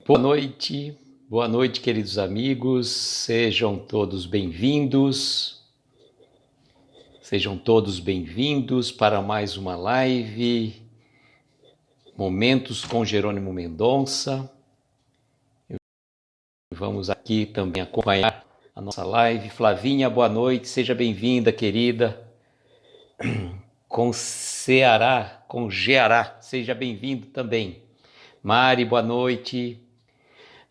Boa noite, queridos amigos, sejam todos bem-vindos para mais uma live, Momentos com Jerônimo Mendonça. Vamos aqui também acompanhar a nossa live. Flavinha, boa noite, seja bem-vinda, querida. Com Ceará, seja bem-vindo também. Mari, boa noite.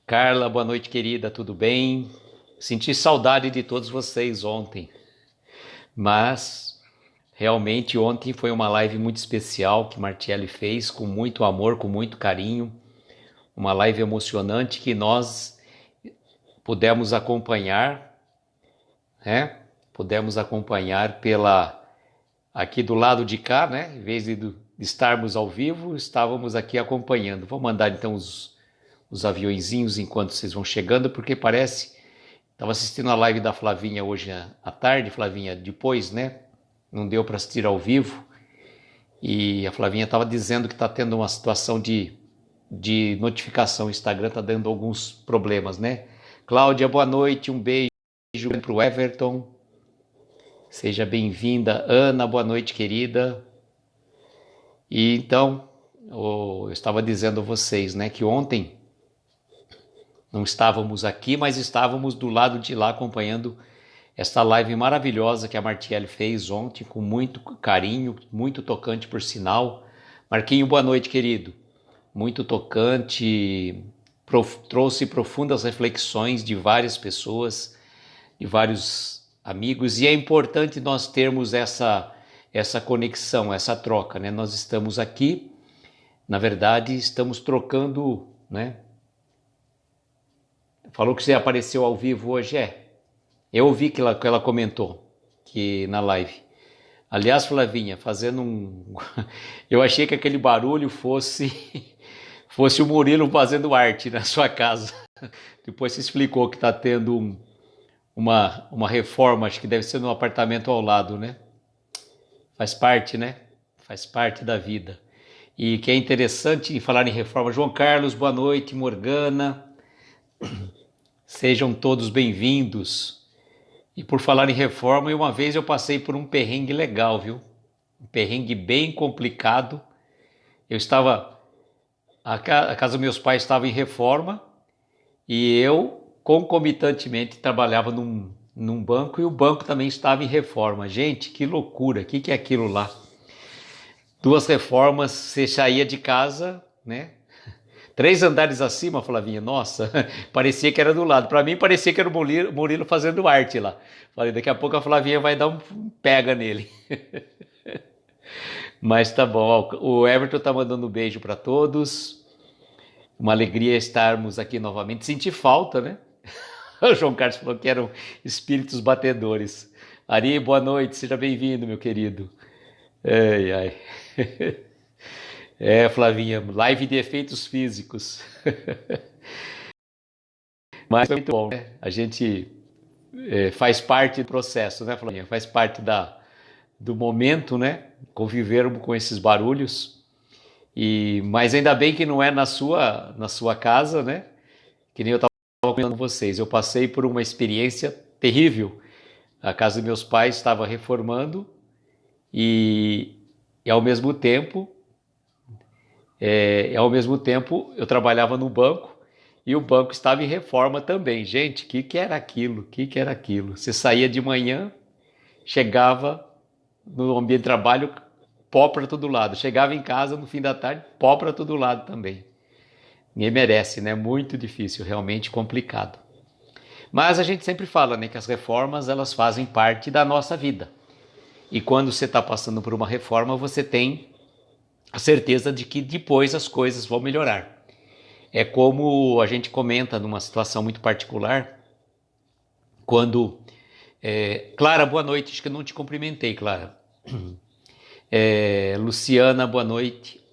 Carla, boa noite, querida, tudo bem? Senti saudade de todos vocês ontem, mas realmente ontem foi uma live muito especial que Martielli fez com muito amor, com muito carinho, uma live emocionante que nós pudemos acompanhar, né? Pudemos acompanhar aqui do lado de cá, né? Em vez de estarmos ao vivo, estávamos aqui acompanhando. Vou mandar então os aviõezinhos enquanto vocês vão chegando, porque parece... Estava assistindo a live da Flavinha hoje à tarde, Flavinha, depois, né? Não deu para assistir ao vivo. E a Flavinha estava dizendo que está tendo uma situação de notificação. O Instagram está dando alguns problemas, né? Cláudia, boa noite, um beijo para o Everton. Seja bem-vinda. Ana, boa noite, querida. E então, eu estava dizendo a vocês, né, que ontem não estávamos aqui, mas estávamos do lado de lá acompanhando esta live maravilhosa que a Martielli fez ontem, com muito carinho, muito tocante por sinal. Marquinho, boa noite, querido. Muito tocante, trouxe profundas reflexões de várias pessoas, de vários amigos, e é importante nós termos essa conexão, essa troca, né? Nós estamos aqui, na verdade, estamos trocando, né? Falou que você apareceu ao vivo hoje, Eu ouvi que ela comentou que na live. Aliás, Flavinha, fazendo eu achei que aquele barulho fosse o Murilo fazendo arte na sua casa. Depois você explicou que está tendo uma reforma, acho que deve ser no apartamento ao lado, né? Faz parte, né? Faz parte da vida. E que é interessante em falar em reforma. João Carlos, boa noite. Morgana, sejam todos bem-vindos. E por falar em reforma, uma vez eu passei por um perrengue legal, viu? Um perrengue bem complicado. A casa dos meus pais estava em reforma e eu, concomitantemente, trabalhava num banco e o banco também estava em reforma. Gente, que loucura! O que é aquilo lá? 2 reformas, você saía de casa, né? 3 andares acima, Flavinha, nossa, parecia que era do lado. Para mim parecia que era o Murilo fazendo arte lá. Falei, daqui a pouco a Flavinha vai dar um pega nele. Mas tá bom, o Everton tá mandando um beijo para todos. Uma alegria estarmos aqui novamente. Senti falta, né? O João Carlos falou que eram espíritos batedores. Ari, boa noite, seja bem-vindo, meu querido. Ai, ai. Flavinha, live de efeitos físicos. Mas foi muito bom, né? A gente faz parte do processo, né, Flavinha? Faz parte do momento, né? Convivermos com esses barulhos. Mas ainda bem que não é na sua casa, né? Que nem eu estava comentando com vocês. Eu passei por uma experiência terrível. A casa dos meus pais estava reformando e ao mesmo tempo eu trabalhava no banco e o banco estava em reforma também. Gente, o que era aquilo? Que era aquilo? Você saía de manhã, chegava no ambiente de trabalho, pó para todo lado. Chegava em casa no fim da tarde, pó para todo lado também. Ninguém merece, né? Muito difícil, realmente complicado. Mas a gente sempre fala, né, que as reformas elas fazem parte da nossa vida. E quando você está passando por uma reforma, você tem a certeza de que depois as coisas vão melhorar. É como a gente comenta numa situação muito particular, quando... Clara, boa noite, acho que eu não te cumprimentei, Clara. Luciana, boa noite.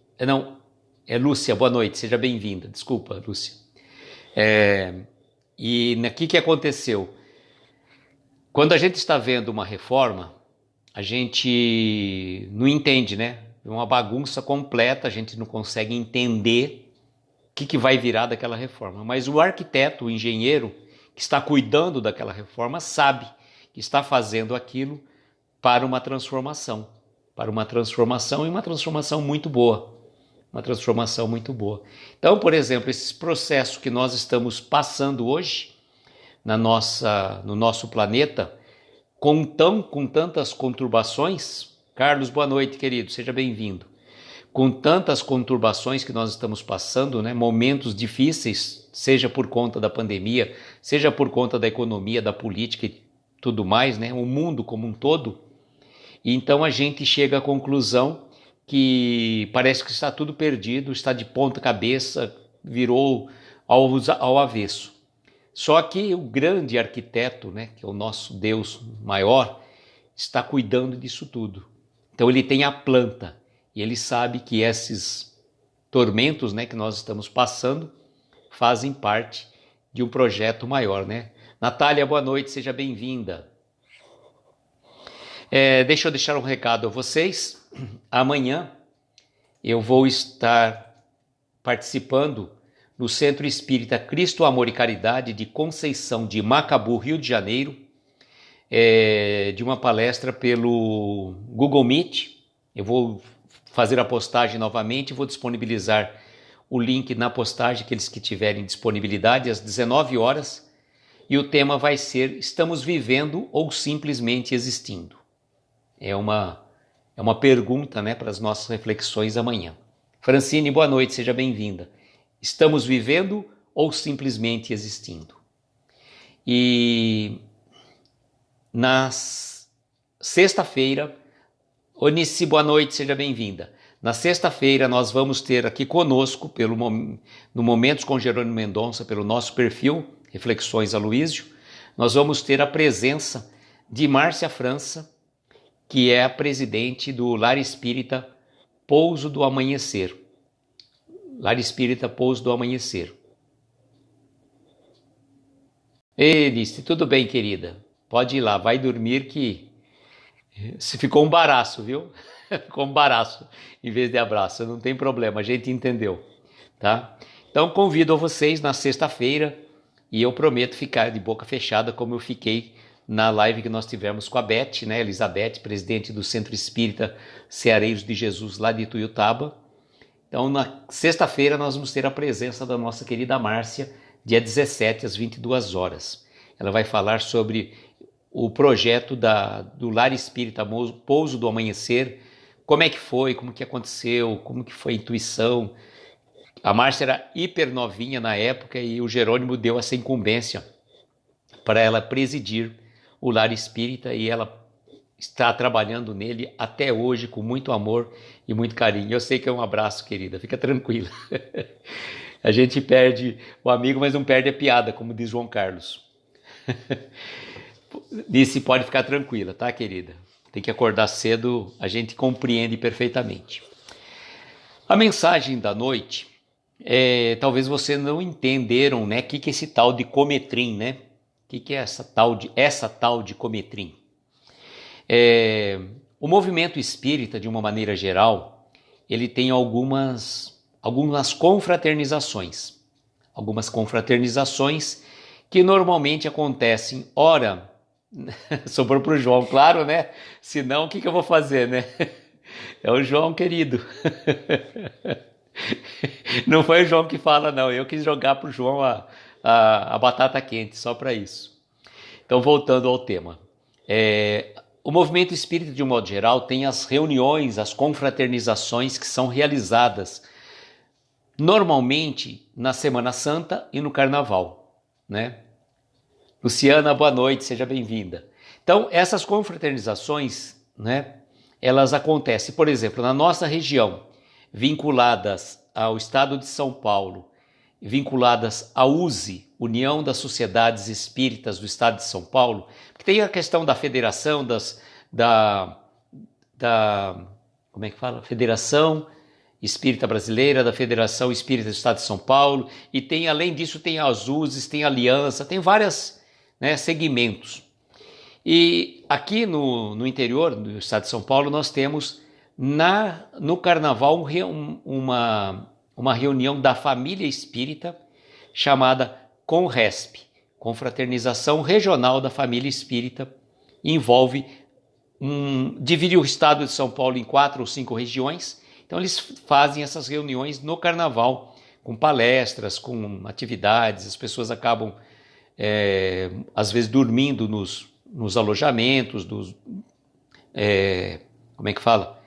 Lúcia, boa noite, seja bem-vinda. Desculpa, Lúcia. E o que aconteceu? Quando a gente está vendo uma reforma, a gente não entende, né? É uma bagunça completa, a gente não consegue entender que vai virar daquela reforma. Mas o arquiteto, o engenheiro que está cuidando daquela reforma sabe que está fazendo aquilo para uma transformação e uma transformação muito boa. Uma transformação muito boa. Então, por exemplo, esse processo que nós estamos passando hoje no nosso planeta, com tantas conturbações. Carlos, boa noite, querido, seja bem-vindo. Com tantas conturbações que nós estamos passando, né, momentos difíceis, seja por conta da pandemia, seja por conta da economia, da política e tudo mais, né, o mundo como um todo. E então a gente chega à conclusão que parece que está tudo perdido, está de ponta cabeça, virou ao avesso. Só que o grande arquiteto, né, que é o nosso Deus maior, está cuidando disso tudo. Então ele tem a planta e ele sabe que esses tormentos, né, que nós estamos passando fazem parte de um projeto maior, né? Natália, boa noite, seja bem-vinda. Deixa eu deixar um recado a vocês. Amanhã eu vou estar participando no Centro Espírita Cristo, Amor e Caridade de Conceição de Macabu, Rio de Janeiro, de uma palestra pelo Google Meet. Eu vou fazer a postagem novamente, vou disponibilizar o link na postagem, aqueles que tiverem disponibilidade, às 19 horas, e o tema vai ser Estamos vivendo ou simplesmente existindo? É uma pergunta, né, para as nossas reflexões amanhã. Francine, boa noite, seja bem-vinda. Estamos vivendo ou simplesmente existindo? E na sexta-feira, Onice, boa noite, seja bem-vinda. Na sexta-feira nós vamos ter aqui conosco, no Momentos com Jerônimo Mendonça, pelo nosso perfil, Reflexões Aloísio, nós vamos ter a presença de Márcia França, que é a presidente do Lar Espírita Pouso do Amanhecer. Lar Espírita Pouso do Amanhecer. Elice, tudo bem, querida? Pode ir lá, vai dormir que se ficou um baraço, viu? Ficou um baraço em vez de abraço, não tem problema, a gente entendeu, tá? Então convido a vocês na sexta-feira e eu prometo ficar de boca fechada como eu fiquei na live que nós tivemos com a Beth, né, Elizabeth, presidente do Centro Espírita Ceareiros de Jesus, lá de Ituiutaba. Então, na sexta-feira, nós vamos ter a presença da nossa querida Márcia, dia 17, às 22 horas. Ela vai falar sobre o projeto do Lar Espírita Pouso do Amanhecer, como é que foi, como que aconteceu, como que foi a intuição. A Márcia era hiper novinha na época e o Jerônimo deu essa incumbência para ela presidir o Lar Espírita e ela está trabalhando nele até hoje com muito amor e muito carinho. Eu sei que é um abraço, querida, fica tranquila. A gente perde o amigo, mas não perde a piada, como diz João Carlos. Nisso pode ficar tranquila, tá, querida? Tem que acordar cedo, a gente compreende perfeitamente. A mensagem da noite, talvez vocês não entenderam, né, o que é esse tal de Cometrim, né? O que é essa tal de Cometrim? O movimento espírita, de uma maneira geral, ele tem algumas confraternizações. Algumas confraternizações que normalmente acontecem, ora, sobrou para o João, claro, né? Senão, o que eu vou fazer, né? É o João, querido. Não foi o João que fala, não. Eu quis jogar para o João a batata quente, só para isso. Então, voltando ao tema. O movimento espírita, de um modo geral, tem as reuniões, as confraternizações que são realizadas normalmente na Semana Santa e no Carnaval, né? Luciana, boa noite, seja bem-vinda. Então, essas confraternizações, né, elas acontecem, por exemplo, na nossa região, vinculadas ao Estado de São Paulo, vinculadas à USE, União das Sociedades Espíritas do Estado de São Paulo, que tem a questão da federação, como é que fala? Federação Espírita Brasileira, da Federação Espírita do Estado de São Paulo, e tem, além disso, tem as USEs, tem a Aliança, tem vários, né, segmentos. E aqui no interior do Estado de São Paulo, nós temos no Carnaval uma reunião da família espírita chamada CONRESP, Confraternização Regional da Família Espírita. Envolve divide o estado de São Paulo em 4 ou 5 regiões. Então eles fazem essas reuniões no carnaval, com palestras, com atividades. As pessoas acabam, às vezes, dormindo nos alojamentos, como é que fala?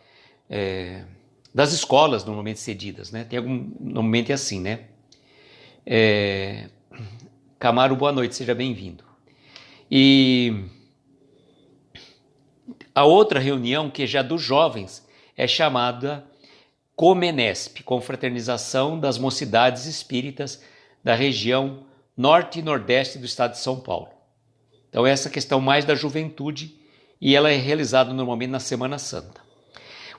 Das escolas normalmente cedidas, né? Normalmente é assim, né? Camaro, boa noite, seja bem-vindo. E a outra reunião, que é já dos jovens, é chamada COMENESP, Confraternização das Mocidades Espíritas da região norte e nordeste do estado de São Paulo. Então essa questão mais da juventude, e ela é realizada normalmente na Semana Santa.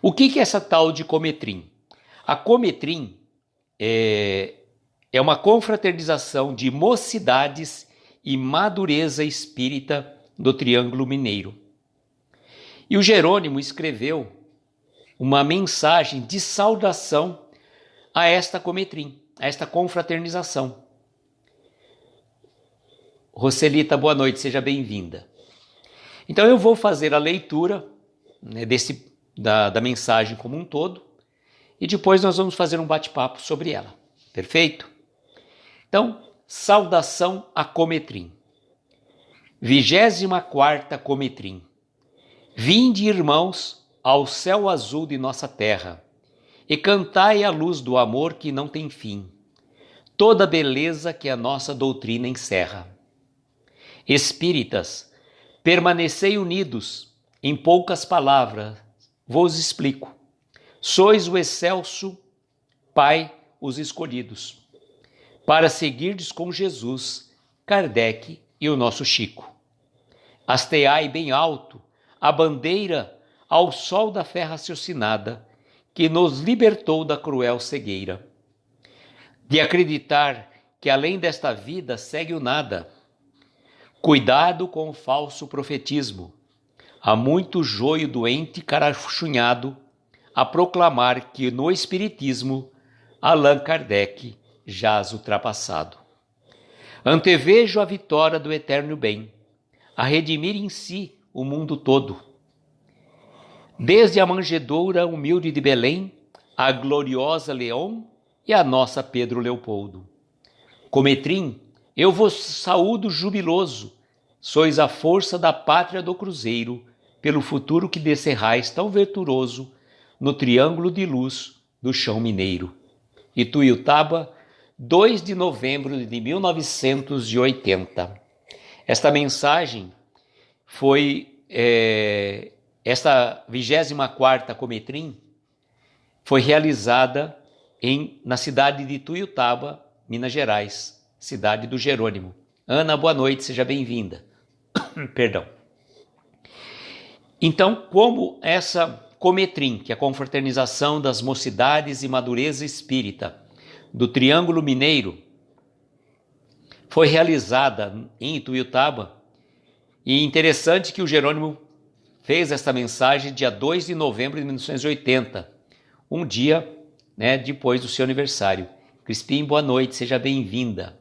O que é essa tal de Cometrim? A Cometrim é uma confraternização de mocidades e madureza espírita do Triângulo Mineiro. E o Jerônimo escreveu uma mensagem de saudação a esta Cometrim, a esta confraternização. Roselita, boa noite, seja bem-vinda. Então eu vou fazer a leitura, né, da mensagem como um todo, e depois nós vamos fazer um bate-papo sobre ela. Perfeito? Então, saudação a Cometrim. 24ª Cometrim. Vinde, irmãos, ao céu azul de nossa terra, e cantai a luz do amor que não tem fim, toda a beleza que a nossa doutrina encerra. Espíritas, permanecei unidos, em poucas palavras vos explico. Sois o excelso Pai, os escolhidos, para seguirdes com Jesus, Kardec e o nosso Chico. Hasteai bem alto a bandeira ao sol da fé raciocinada, que nos libertou da cruel cegueira, de acreditar que além desta vida segue o nada. Cuidado com o falso profetismo. Há muito joio doente carachunhado a proclamar que no Espiritismo Allan Kardec jaz ultrapassado. Antevejo a vitória do eterno bem, a redimir em si o mundo todo. Desde a manjedoura humilde de Belém, a gloriosa Leão e a nossa Pedro Leopoldo. Cometrim, eu vos saúdo jubiloso, sois a força da pátria do cruzeiro, pelo futuro que descerrais tão virtuoso no triângulo de luz do chão mineiro. Ituiutaba, 2 de novembro de 1980. Esta mensagem foi, esta 24ª Cometrim foi realizada na cidade de Ituiutaba, Minas Gerais, cidade do Jerônimo. Ana, boa noite, seja bem-vinda. Perdão. Então, como essa Cometrim, que é a confraternização das mocidades e madureza espírita do Triângulo Mineiro, foi realizada em Ituiutaba, e interessante que o Jerônimo fez essa mensagem dia 2 de novembro de 1980, um dia, né, depois do seu aniversário. Crispim, boa noite, seja bem-vinda.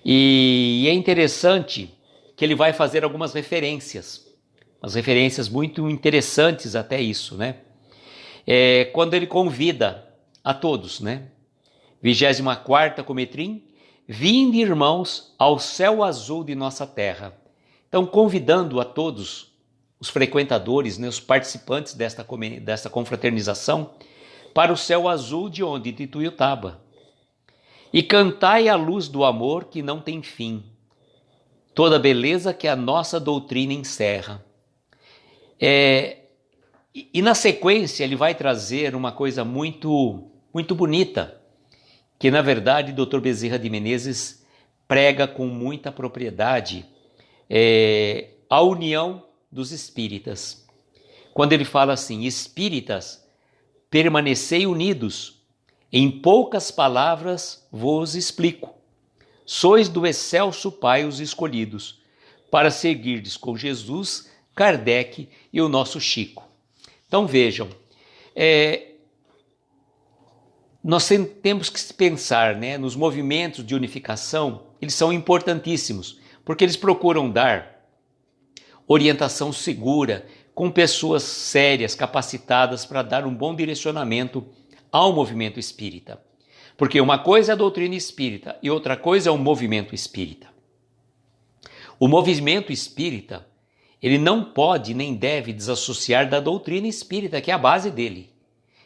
E é interessante que ele vai fazer algumas referências, umas referências muito interessantes até isso, né? Quando ele convida a todos, né? 24ª Cometrim, vinde, irmãos, ao céu azul de nossa terra. Então, convidando a todos os frequentadores, né, os participantes desta confraternização, para o céu azul de onde? De Ituiutaba. E cantai a luz do amor que não tem fim, toda a beleza que a nossa doutrina encerra. E na sequência ele vai trazer uma coisa muito, muito bonita, que na verdade o Dr. Bezerra de Menezes prega com muita propriedade, a união dos espíritas. Quando ele fala assim, espíritas, permanecei unidos, em poucas palavras vos explico. Sois do excelso Pai os escolhidos, para seguirdes com Jesus, Kardec e o nosso Chico. Então vejam, nós temos que pensar, né, nos movimentos de unificação. Eles são importantíssimos, porque eles procuram dar orientação segura, com pessoas sérias, capacitadas para dar um bom direcionamento ao movimento espírita. Porque uma coisa é a doutrina espírita e outra coisa é o movimento espírita. O movimento espírita, ele não pode nem deve desassociar da doutrina espírita, que é a base dele.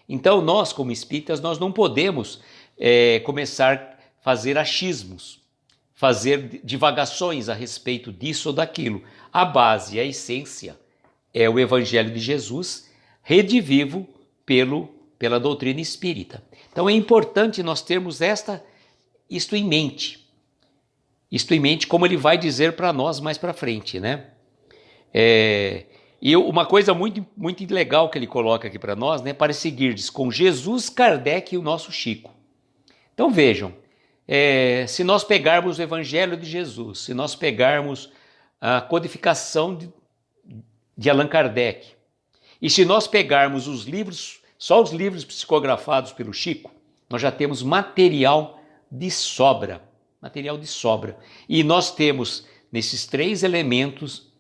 Então nós, como espíritas, nós não podemos começar a fazer achismos, fazer divagações a respeito disso ou daquilo. A base, a essência é o Evangelho de Jesus, redivivo pela doutrina espírita. Então é importante nós termos isto em mente. Isto em mente, como ele vai dizer para nós mais para frente, né? E uma coisa muito, muito legal que ele coloca aqui para nós, né? Para seguirdes com Jesus, Kardec e o nosso Chico. Então vejam, se nós pegarmos o Evangelho de Jesus, se nós pegarmos a codificação de Allan Kardec, e se nós pegarmos os livros, só os livros psicografados pelo Chico, nós já temos material de sobra. Material de sobra. E nós temos, nesses 3 elementos,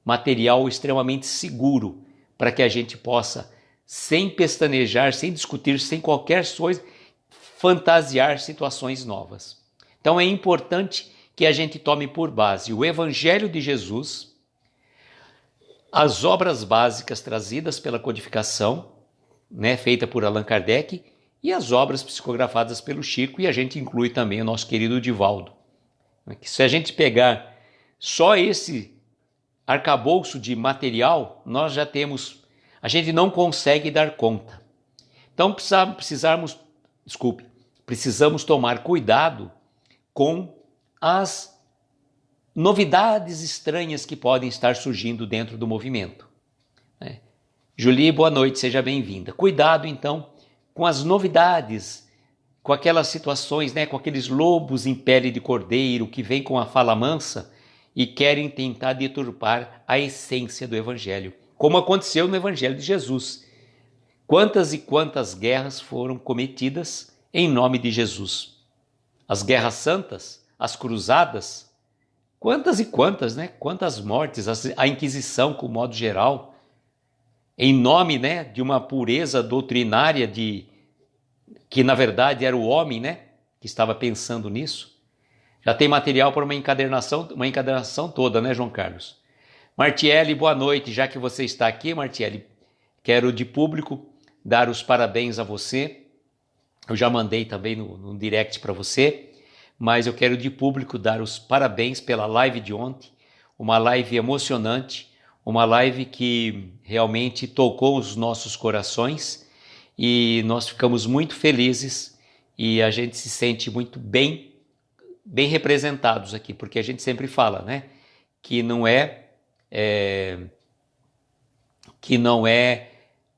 material extremamente seguro, para que a gente possa, sem pestanejar, sem discutir, sem qualquer coisa, fantasiar situações novas. Então é importante que a gente tome por base o Evangelho de Jesus, as obras básicas trazidas pela codificação, né, feita por Allan Kardec, e as obras psicografadas pelo Chico, e a gente inclui também o nosso querido Divaldo. Se a gente pegar só esse arcabouço de material, nós já temos, a gente não consegue dar conta. Então precisamos tomar cuidado com as novidades estranhas que podem estar surgindo dentro do movimento. Julie, boa noite, seja bem-vinda. Cuidado, então, com as novidades, com aquelas situações, né, com aqueles lobos em pele de cordeiro que vêm com a fala mansa e querem tentar deturpar a essência do Evangelho, como aconteceu no Evangelho de Jesus. Quantas e quantas guerras foram cometidas em nome de Jesus? As guerras santas, as cruzadas, quantas e quantas, né? Quantas mortes, a Inquisição, com modo geral, em nome, né, de uma pureza doutrinária que na verdade era o homem, né, que estava pensando nisso. Já tem material para uma encadernação toda, né, João Carlos? Martiele, boa noite. Já que você está aqui, Martiele, quero de público dar os parabéns a você. Eu já mandei também no direct para você, mas eu quero de público dar os parabéns pela live de ontem, uma live emocionante, uma live que realmente tocou os nossos corações e nós ficamos muito felizes e a gente se sente muito bem representados aqui, porque a gente sempre fala, né, que não é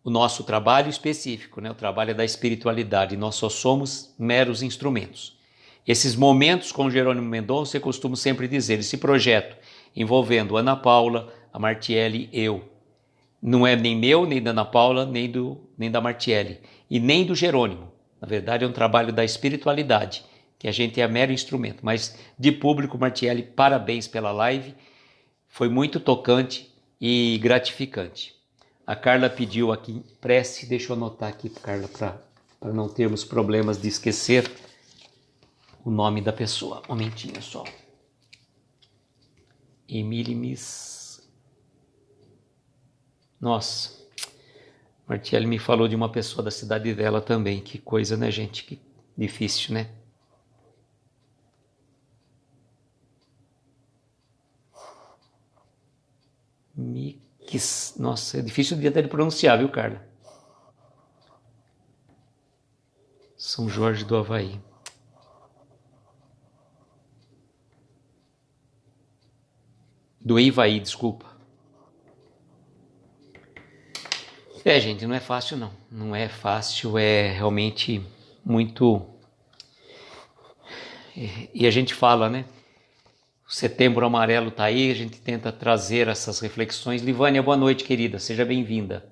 o nosso trabalho específico, né, o trabalho é da espiritualidade, nós só somos meros instrumentos. Esses momentos com Jerônimo Mendonça, eu costumo sempre dizer, esse projeto envolvendo Ana Paula, a Martiele, eu, não é nem meu, nem da Ana Paula, nem da Martiele, e nem do Jerônimo. Na verdade, é um trabalho da espiritualidade, que a gente é mero instrumento. Mas, de público, Martiele, parabéns pela live. Foi muito tocante e gratificante. A Carla pediu aqui prece, deixa eu anotar aqui, Carla, para não termos problemas de esquecer o nome da pessoa. Um momentinho só. Emília Miss. Nossa, Martiele me falou de uma pessoa da cidade dela também. Que coisa, né, gente? Que difícil, né? Mix. Nossa, é difícil de até de pronunciar, viu, Carla? São Jorge do Havaí. Do Ivaí, desculpa. Gente, não é fácil não. Não é fácil, é realmente muito... E a gente fala, né? O Setembro Amarelo está aí, a gente tenta trazer essas reflexões. Livânia, boa noite, querida, seja bem-vinda.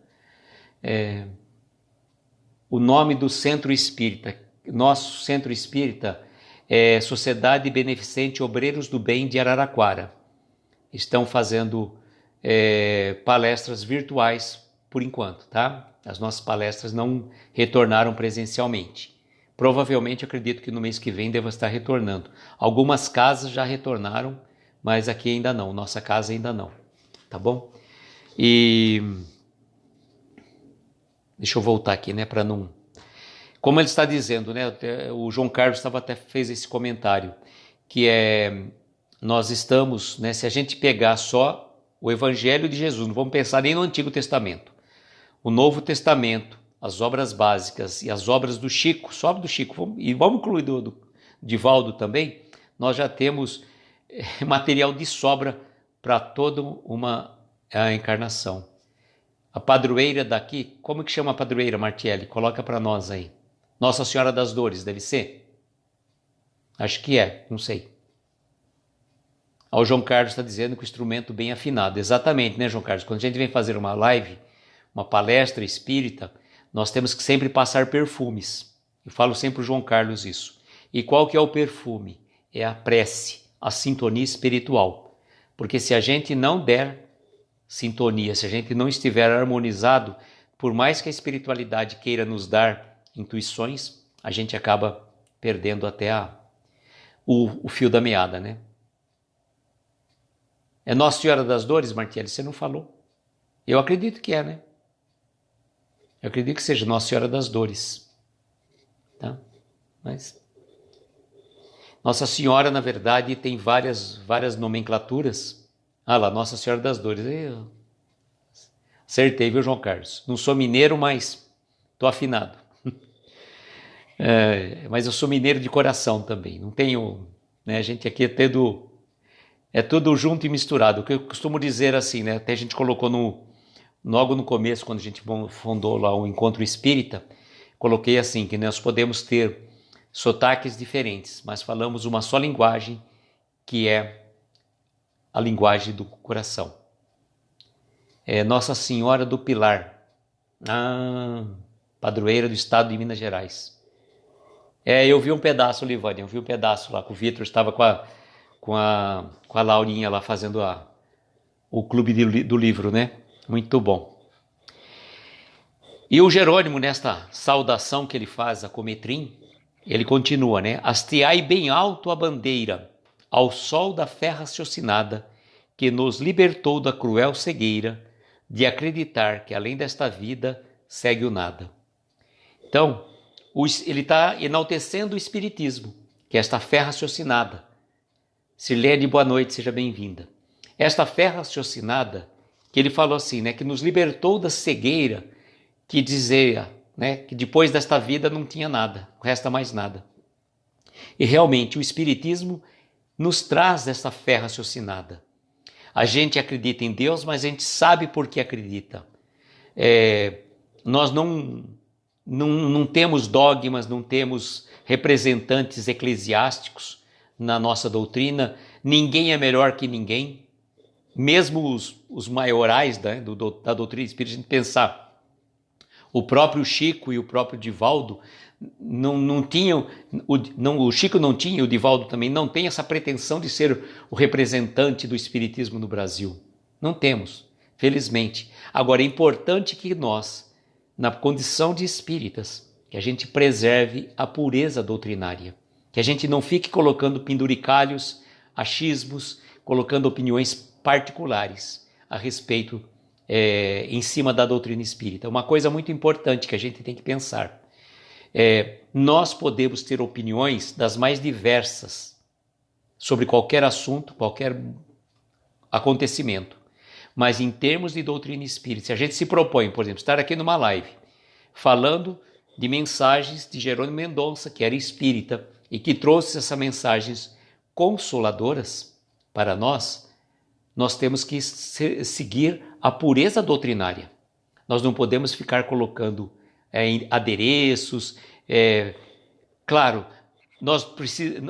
O nome do Centro Espírita, nosso centro espírita é Sociedade Beneficente Obreiros do Bem de Araraquara. Estão fazendo palestras virtuais por enquanto, tá? As nossas palestras não retornaram presencialmente. Provavelmente, acredito que no mês que vem deva estar retornando. Algumas casas já retornaram, mas aqui ainda não, nossa casa ainda não, tá bom? E deixa eu voltar aqui, né, para não... Como ele está dizendo, né, o João Carlos até fez esse comentário, que nós estamos, né, se a gente pegar só o Evangelho de Jesus, não vamos pensar nem no Antigo Testamento, o Novo Testamento, as obras básicas e as obras do Chico, só do Chico, e vamos incluir do Divaldo também, nós já temos material de sobra para toda uma encarnação. A padroeira daqui, como que chama a padroeira, Martielli? Coloca para nós aí. Nossa Senhora das Dores, deve ser? Acho que não sei. O João Carlos está dizendo que o instrumento bem afinado. Exatamente, né, João Carlos? Quando a gente vem fazer uma live, uma palestra espírita, nós temos que sempre passar perfumes. Eu falo sempre para o João Carlos isso. E qual que é o perfume? É a prece, a sintonia espiritual. Porque se a gente não der sintonia, se a gente não estiver harmonizado, por mais que a espiritualidade queira nos dar intuições, a gente acaba perdendo até o fio da meada, né? É Nossa Senhora das Dores, Martielli? Você não falou. Eu acredito que né? Eu acredito que seja Nossa Senhora das Dores. Tá? Mas Nossa Senhora, na verdade, tem várias nomenclaturas. Ah lá, Nossa Senhora das Dores. Eu acertei, viu, João Carlos? Não sou mineiro, mas estou afinado. Mas eu sou mineiro de coração também. Não tenho... Né, a gente aqui é tudo junto e misturado. O que eu costumo dizer assim, né? Até a gente colocou logo no começo, quando a gente fundou lá o Encontro Espírita, coloquei assim, que nós podemos ter sotaques diferentes, mas falamos uma só linguagem, que é a linguagem do coração. Nossa Senhora do Pilar, padroeira do estado de Minas Gerais. Eu vi um pedaço, Livânia, eu vi um pedaço lá, que o Vitor estava com a Laurinha lá fazendo o clube do livro, né? Muito bom. E o Jerônimo, nesta saudação que ele faz a Cometrim, ele continua, né? Hasteai bem alto a bandeira, ao sol da fé raciocinada, que nos libertou da cruel cegueira, de acreditar que além desta vida segue o nada. Então, ele está enaltecendo o Espiritismo, que é esta fé raciocinada. Sirlene, boa noite, seja bem-vinda. Esta fé raciocinada, que ele falou assim, né, que nos libertou da cegueira, que dizia, né, que depois desta vida não tinha nada, não resta mais nada. E realmente o Espiritismo nos traz essa fé raciocinada. A gente acredita em Deus, mas a gente sabe por que acredita. Nós não temos dogmas, não temos representantes eclesiásticos na nossa doutrina. Ninguém é melhor que ninguém. Mesmo os maiorais, né, da doutrina espírita, a gente pensar, o próprio Chico e o próprio Divaldo não tinham, o Chico não tinha, o Divaldo também não tem essa pretensão de ser o representante do espiritismo no Brasil. Não temos, felizmente. Agora, é importante que nós, na condição de espíritas, que a gente preserve a pureza doutrinária, que a gente não fique colocando penduricalhos, achismos, colocando opiniões particulares a respeito, em cima da doutrina espírita. Uma coisa muito importante que a gente tem que pensar. Nós podemos ter opiniões das mais diversas sobre qualquer assunto, qualquer acontecimento. Mas em termos de doutrina espírita, se a gente se propõe, por exemplo, estar aqui numa live falando de mensagens de Jerônimo Mendonça, que era espírita e que trouxe essas mensagens consoladoras para nós temos que seguir a pureza doutrinária. Nós não podemos ficar colocando adereços. Claro,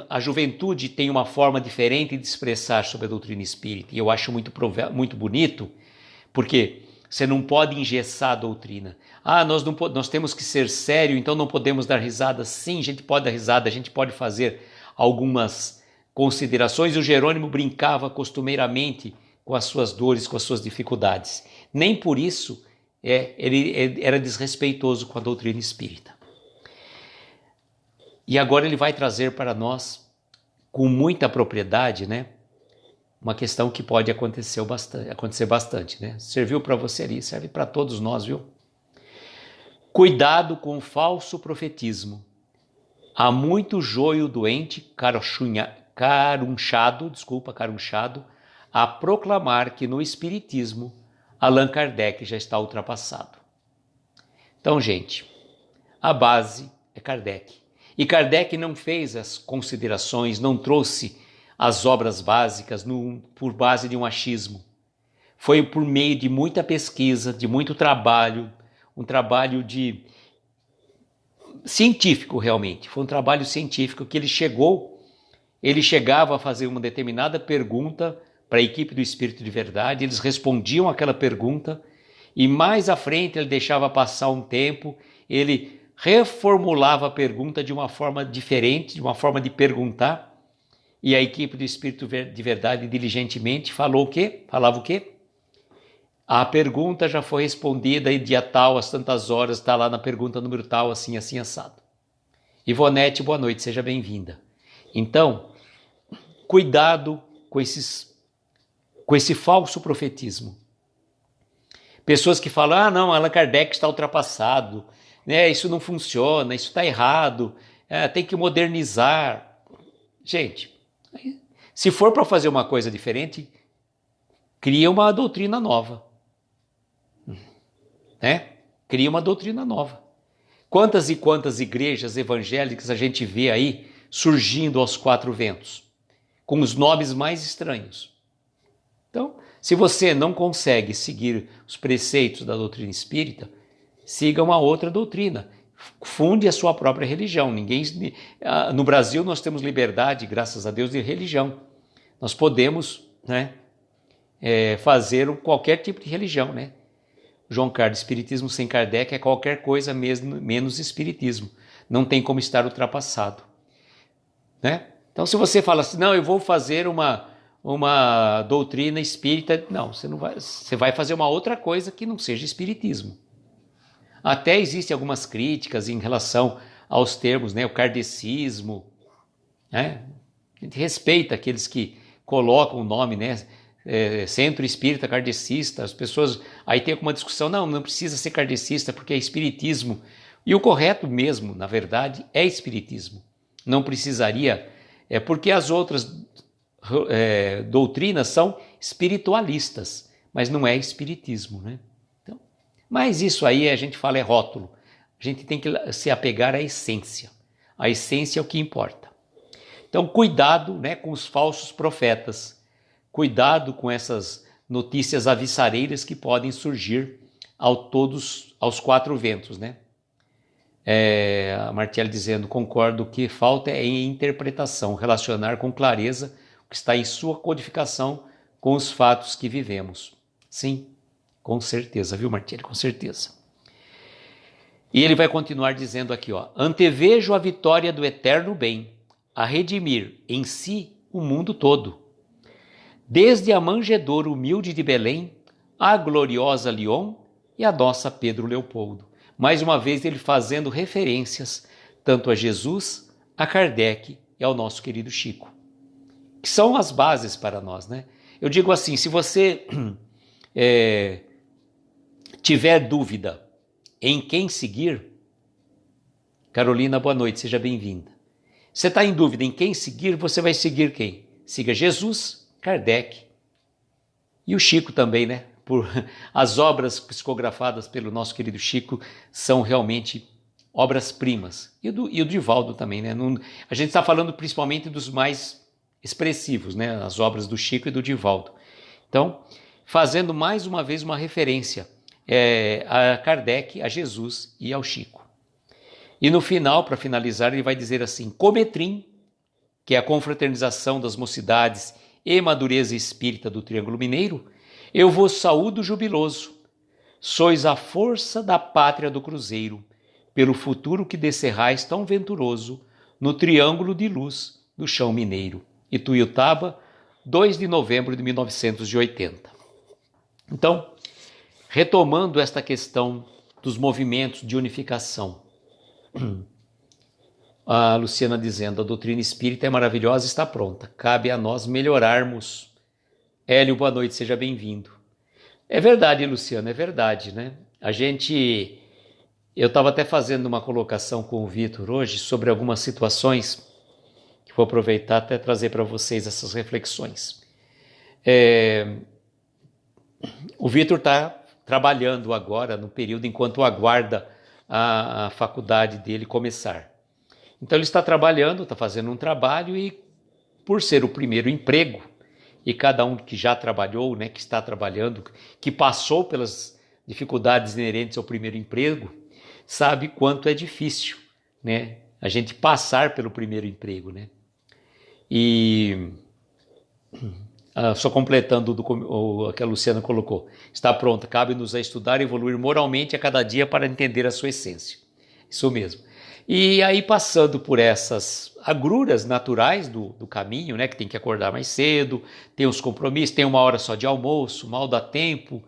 a juventude tem uma forma diferente de expressar sobre a doutrina espírita, e eu acho muito bonito, porque Você não pode engessar a doutrina. Ah, nós temos que ser sério, então não podemos dar risada. Sim, a gente pode dar risada, a gente pode fazer algumas considerações. O Jerônimo brincava costumeiramente com as suas dores, com as suas dificuldades. Nem por isso ele era desrespeitoso com a doutrina espírita. E agora ele vai trazer para nós, com muita propriedade, né, uma questão que pode acontecer bastante, né? Serviu para você ali, serve para todos nós, viu? Cuidado com o falso profetismo. Há muito joio doente, carunchado, a proclamar que no Espiritismo Allan Kardec já está ultrapassado. Então, gente, a base é Kardec. E Kardec não fez as considerações, não trouxe as obras básicas por base de um achismo. Foi por meio de muita pesquisa, de muito trabalho, um trabalho científico realmente. Foi um trabalho científico que ele chegava a fazer uma determinada pergunta para a equipe do Espírito de Verdade, eles respondiam aquela pergunta e mais à frente ele deixava passar um tempo, ele reformulava a pergunta de uma forma diferente, de uma forma de perguntar, e a equipe do Espírito de Verdade diligentemente falava o quê? A pergunta já foi respondida e dia tal, às tantas horas, está lá na pergunta número tal, assim, assim, assado. Ivonete, boa noite, seja bem-vinda. Então, cuidado com esse falso profetismo. Pessoas que falam, não, Allan Kardec está ultrapassado, né? Isso não funciona, isso está errado, tem que modernizar. Gente, se for para fazer uma coisa diferente, cria uma doutrina nova. Né? Cria uma doutrina nova. Quantas e quantas igrejas evangélicas a gente vê aí surgindo aos quatro ventos, com os nomes mais estranhos. Então, se você não consegue seguir os preceitos da doutrina espírita, siga uma outra doutrina. Funde a sua própria religião. No Brasil nós temos liberdade, graças a Deus, de religião. Nós podemos, né, fazer qualquer tipo de religião, né? João Carlos, espiritismo sem Kardec é qualquer coisa mesmo, menos espiritismo. Não tem como estar ultrapassado, né? Então, se você fala assim, não, eu vou fazer uma doutrina espírita, não, você vai fazer uma outra coisa que não seja espiritismo. Até existem algumas críticas em relação aos termos, né, o kardecismo, né? A gente respeita aqueles que colocam o nome, né, Centro Espírita Kardecista, as pessoas, aí tem alguma discussão, não precisa ser kardecista porque é espiritismo, e o correto mesmo, na verdade, é espiritismo, não precisaria, porque as outras doutrinas são espiritualistas, mas não é espiritismo, né? Então, mas isso aí a gente fala é rótulo, a gente tem que se apegar à essência é o que importa. Então cuidado, né, com os falsos profetas, cuidado com essas notícias avissareiras que podem surgir aos quatro ventos, né? A Martielli dizendo, concordo, o que falta é em interpretação, relacionar com clareza o que está em sua codificação com os fatos que vivemos. Sim, com certeza, viu, Martielli? Com certeza. E ele vai continuar dizendo aqui, antevejo a vitória do eterno bem, a redimir em si o mundo todo. Desde a manjedoura humilde de Belém, a gloriosa Lyon e a nossa Pedro Leopoldo. Mais uma vez ele fazendo referências tanto a Jesus, a Kardec e ao nosso querido Chico, que são as bases para nós, né? Eu digo assim, se você tiver dúvida em quem seguir, Carolina, boa noite, seja bem-vinda. Você está em dúvida em quem seguir, você vai seguir quem? Siga Jesus, Kardec e o Chico também, né? As obras psicografadas pelo nosso querido Chico são realmente obras-primas. E o Divaldo também, né? A gente está falando principalmente dos mais expressivos, né? As obras do Chico e do Divaldo. Então, fazendo mais uma vez uma referência a Kardec, a Jesus e ao Chico. E no final, para finalizar, ele vai dizer assim, Cometrim, que é a confraternização das mocidades e madureza espírita do Triângulo Mineiro, eu vos saúdo jubiloso, Sois a força da pátria do cruzeiro, pelo futuro que descerrais tão venturoso no triângulo de luz do chão mineiro. Ituiutaba, 2 de novembro de 1980. Então, retomando esta questão dos movimentos de unificação, a Luciana dizendo, a doutrina espírita é maravilhosa, está pronta, cabe a nós melhorarmos. Hélio, boa noite, seja bem-vindo. É verdade, Luciana, é verdade, né? Eu estava até fazendo uma colocação com o Vitor hoje sobre algumas situações, que vou aproveitar até trazer para vocês essas reflexões. O Vitor está trabalhando agora, no período enquanto aguarda a faculdade dele começar. Então ele está trabalhando, está fazendo um trabalho e, por ser o primeiro emprego, e cada um que já trabalhou, né, que está trabalhando, que passou pelas dificuldades inerentes ao primeiro emprego, sabe quanto é difícil, né, a gente passar pelo primeiro emprego, né? E só completando o que a Luciana colocou, está pronta, cabe-nos a estudar e evoluir moralmente a cada dia para entender a sua essência. Isso mesmo. E aí, passando por essas agruras naturais do caminho, né, que tem que acordar mais cedo, tem os compromissos, tem uma hora só de almoço, mal dá tempo.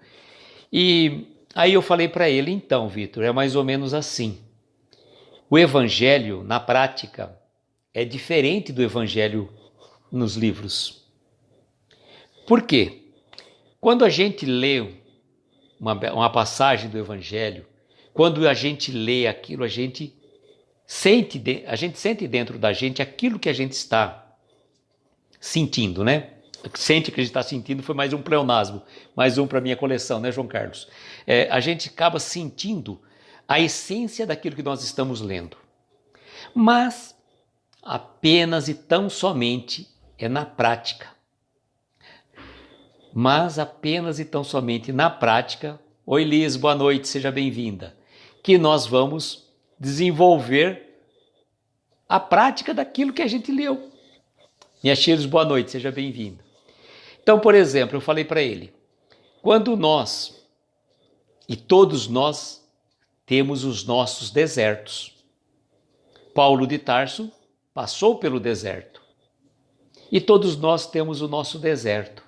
E aí eu falei para ele, então, Vitor, é mais ou menos assim. O evangelho, na prática, é diferente do evangelho nos livros. Por quê? Quando a gente lê uma passagem do evangelho, quando a gente lê aquilo, a gente sente dentro da gente aquilo que a gente está sentindo, né? Sente que a gente está sentindo foi mais um pleonasmo, mais um para minha coleção, né, João Carlos? A gente acaba sentindo a essência daquilo que nós estamos lendo. Mas apenas e tão somente é na prática. Mas apenas e tão somente na prática, oi Liz, boa noite, seja bem-vinda, que nós vamos desenvolver a prática daquilo que a gente leu. Minha Chiros, boa noite, seja bem-vindo. Então, por exemplo, eu falei para ele, quando nós, e todos nós, temos os nossos desertos. Paulo de Tarso passou pelo deserto. E todos nós temos o nosso deserto.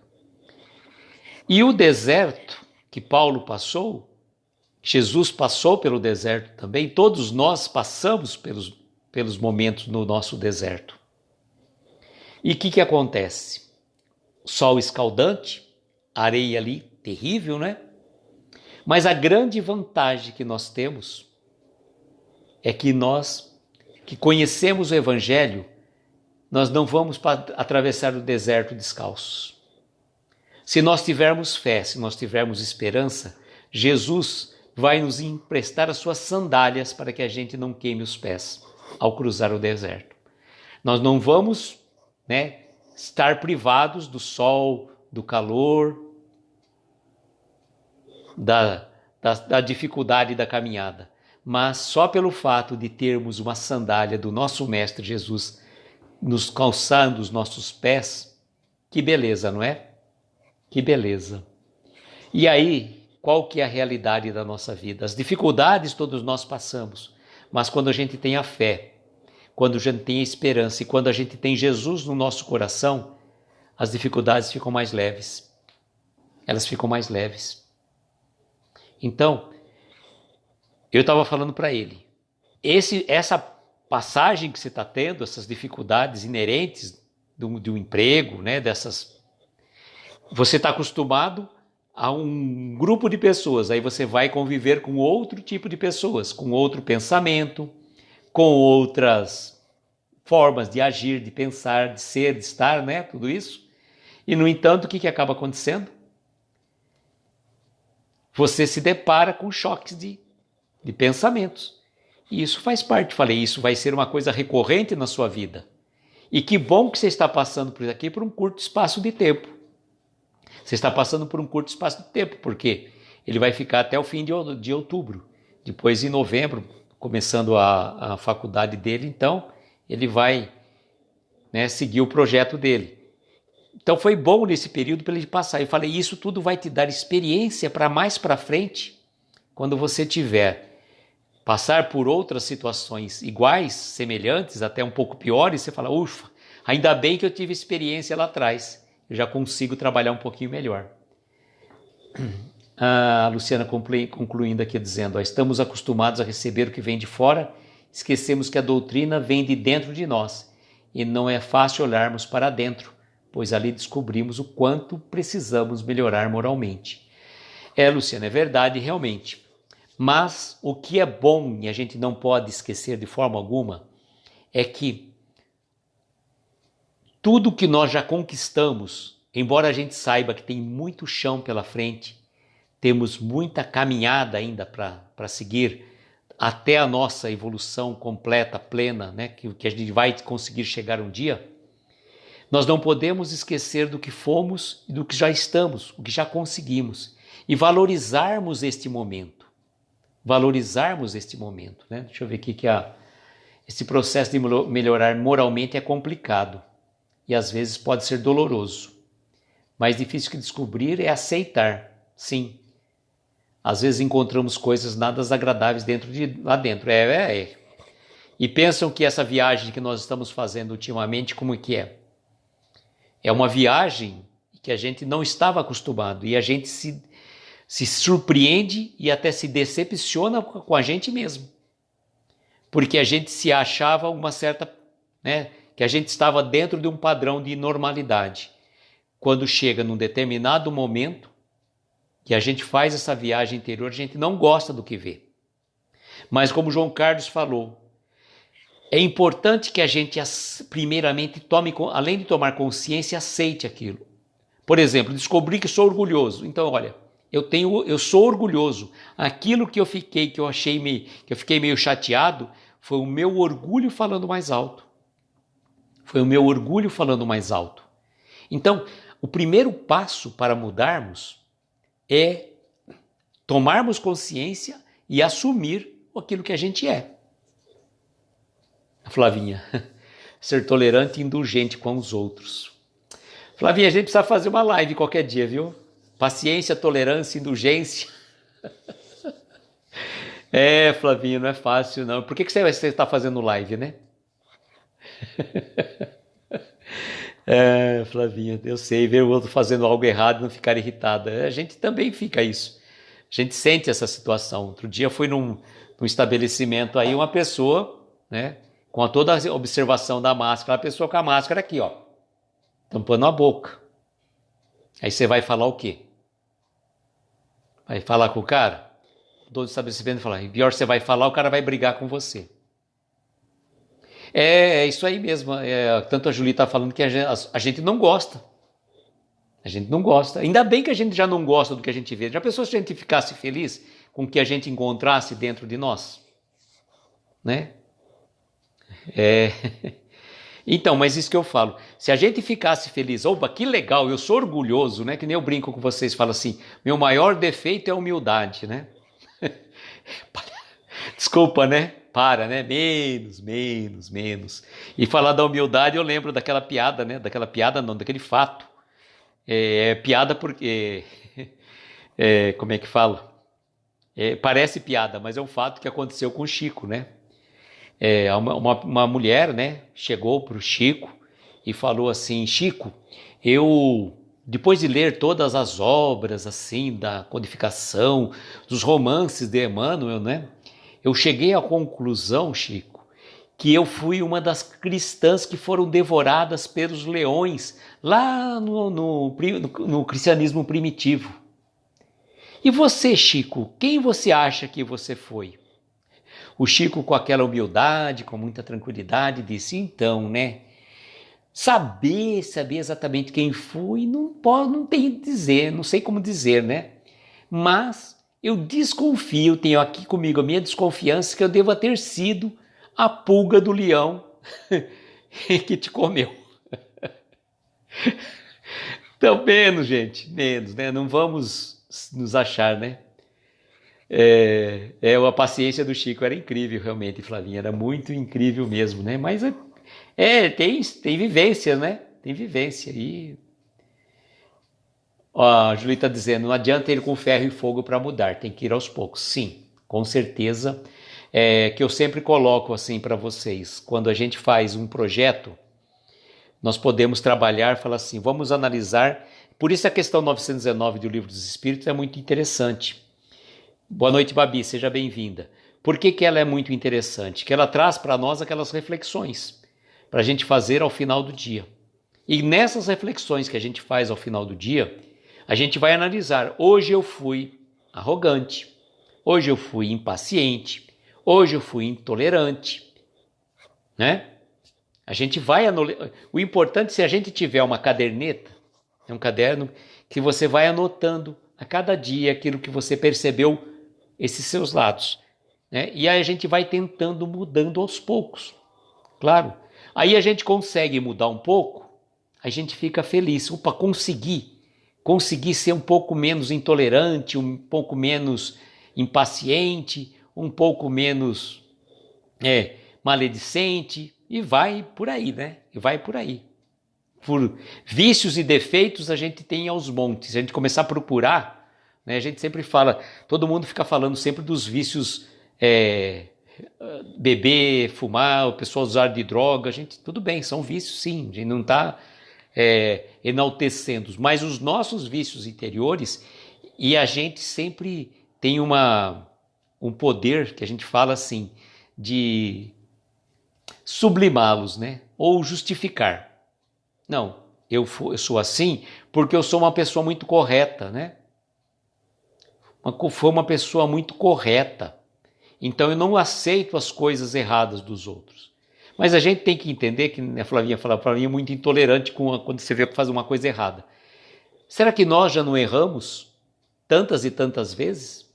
E o deserto que Paulo passou, Jesus passou pelo deserto também, todos nós passamos pelos momentos no nosso deserto. E o que acontece? Sol escaldante, areia ali, terrível, né? Mas a grande vantagem que nós temos é que nós, que conhecemos o Evangelho, nós não vamos atravessar o deserto descalços. Se nós tivermos fé, se nós tivermos esperança, Jesus vai nos emprestar as suas sandálias para que a gente não queime os pés ao cruzar o deserto. Nós não vamos, né, estar privados do sol, do calor, da dificuldade da caminhada, mas só pelo fato de termos uma sandália do nosso Mestre Jesus nos calçando os nossos pés, que beleza, não é? Que beleza. E aí, qual que é a realidade da nossa vida? As dificuldades todos nós passamos, mas quando a gente tem a fé, quando a gente tem a esperança e quando a gente tem Jesus no nosso coração, as dificuldades ficam mais leves. Elas ficam mais leves. Então, eu estava falando para ele, essa passagem que você está tendo, essas dificuldades inerentes de um emprego, né, você está acostumado a um grupo de pessoas, aí você vai conviver com outro tipo de pessoas, com outro pensamento, com outras formas de agir, de pensar, de ser, de estar, né, tudo isso. E, no entanto, o que acaba acontecendo? Você se depara com choques de pensamentos. E isso faz parte, falei, isso vai ser uma coisa recorrente na sua vida. E que bom que você está passando por aqui por um curto espaço de tempo. Você está passando por um curto espaço de tempo, porque ele vai ficar até o fim de outubro. Depois, em novembro, começando a faculdade dele, então, ele vai, né, seguir o projeto dele. Então, foi bom nesse período para ele passar. Eu falei, isso tudo vai te dar experiência para mais para frente quando você tiver passar por outras situações iguais, semelhantes, até um pouco piores, você fala, ufa, ainda bem que eu tive experiência lá atrás, eu já consigo trabalhar um pouquinho melhor. A Luciana concluindo aqui dizendo, estamos acostumados a receber o que vem de fora, esquecemos que a doutrina vem de dentro de nós e não é fácil olharmos para dentro, pois ali descobrimos o quanto precisamos melhorar moralmente. Luciana, é verdade realmente, mas o que é bom e a gente não pode esquecer de forma alguma é que tudo que nós já conquistamos, embora a gente saiba que tem muito chão pela frente, temos muita caminhada ainda para seguir até a nossa evolução completa, plena, né? que a gente vai conseguir chegar um dia, nós não podemos esquecer do que fomos e do que já estamos, o que já conseguimos, e valorizarmos este momento. Né? Deixa eu ver aqui que esse processo de melhorar moralmente é complicado e às vezes pode ser doloroso. Mais difícil que descobrir é aceitar, sim. Às vezes encontramos coisas nada agradáveis lá dentro. E pensam que essa viagem que nós estamos fazendo ultimamente, como que é? É uma viagem que a gente não estava acostumado e a gente se surpreende e até se decepciona com a gente mesmo. Porque a gente se achava uma certa, né, que a gente estava dentro de um padrão de normalidade. Quando chega num determinado momento, que a gente faz essa viagem interior, a gente não gosta do que vê. Mas como João Carlos falou, é importante que a gente primeiramente além de tomar consciência, aceite aquilo. Por exemplo, descobri que sou orgulhoso. Então, olha, eu sou orgulhoso. Aquilo que eu fiquei meio chateado, foi o meu orgulho falando mais alto. Então, o primeiro passo para mudarmos é tomarmos consciência e assumir aquilo que a gente é. Flavinha, ser tolerante e indulgente com os outros. Flavinha, a gente precisa fazer uma live qualquer dia, viu? Paciência, tolerância, indulgência. Flavinha, não é fácil não. Por que você está fazendo live, né? Flavinha, eu sei, ver o outro fazendo algo errado e não ficar irritada. A gente também fica isso. A gente sente essa situação. Outro dia eu fui num estabelecimento aí, uma pessoa, né, com toda a observação da máscara, a pessoa com a máscara aqui, ó, tampando a boca. Aí você vai falar o quê? Vai falar com o cara? O dono do estabelecimento fala, e pior você vai falar, o cara vai brigar com você. É isso aí mesmo. Tanto a Julie está falando que a gente não gosta. A gente não gosta. Ainda bem que a gente já não gosta do que a gente vê. Já pensou se a gente ficasse feliz com o que a gente encontrasse dentro de nós? Né? Então, mas isso que eu falo. Se a gente ficasse feliz, opa, que legal, eu sou orgulhoso, né? Que nem eu brinco com vocês, falo assim, meu maior defeito é a humildade, né? Desculpa, né? Né? Menos. E falar da humildade, eu lembro daquela piada, né? Daquele fato. Piada porque... como é que fala? Parece piada, mas é um fato que aconteceu com o Chico, né? Uma mulher, né? Chegou para o Chico e falou assim, Chico, depois de ler todas as obras, assim, da codificação, dos romances de Emmanuel, né? Eu cheguei à conclusão, Chico, que eu fui uma das cristãs que foram devoradas pelos leões lá no cristianismo primitivo. E você, Chico, quem você acha que você foi? O Chico, com aquela humildade, com muita tranquilidade, disse, então, né? Saber exatamente quem fui, não tenho que dizer, não sei como dizer, né? Mas eu desconfio, tenho aqui comigo a minha desconfiança que eu devo ter sido a pulga do leão que te comeu. Então, gente, né? Não vamos nos achar, né? A paciência do Chico era incrível, realmente, Flavinha, era muito incrível mesmo, né? Mas tem vivência, né? Tem vivência e Ó, a Julie está dizendo, não adianta ir com ferro e fogo para mudar, tem que ir aos poucos. Sim, com certeza. Que eu sempre coloco assim para vocês, quando a gente faz um projeto, nós podemos trabalhar, falar assim, vamos analisar. Por isso a questão 919 do Livro dos Espíritos é muito interessante. Boa noite, Babi, seja bem-vinda. Por que que ela é muito interessante? Que ela traz para nós aquelas reflexões para a gente fazer ao final do dia. E nessas reflexões que a gente faz ao final do dia, a gente vai analisar. Hoje eu fui arrogante, hoje eu fui impaciente, hoje eu fui intolerante, né? A gente vai o importante, se a gente tiver uma caderneta, é um caderno que você vai anotando a cada dia aquilo que você percebeu, esses seus lados, né? E aí a gente vai tentando mudando aos poucos, claro. Aí a gente consegue mudar um pouco, a gente fica feliz. Opa, consegui ser um pouco menos intolerante, um pouco menos impaciente, um pouco menos maledicente, e vai por aí, né? E vai por aí. Por vícios e defeitos a gente tem aos montes. Se a gente começar a procurar, né, a gente sempre fala, todo mundo fica falando sempre dos vícios, beber, fumar, o pessoal usar de droga, tudo bem, são vícios sim, a gente não está enaltecendo, mas os nossos vícios interiores, e a gente sempre tem um poder que a gente fala assim, de sublimá-los, né? Ou justificar. Não, eu sou assim porque eu sou uma pessoa muito correta, né? Foi uma pessoa muito correta. Então eu não aceito as coisas erradas dos outros. Mas a gente tem que entender que a Flavinha fala, para mim é muito intolerante quando você vê fazer uma coisa errada. Será que nós já não erramos tantas e tantas vezes?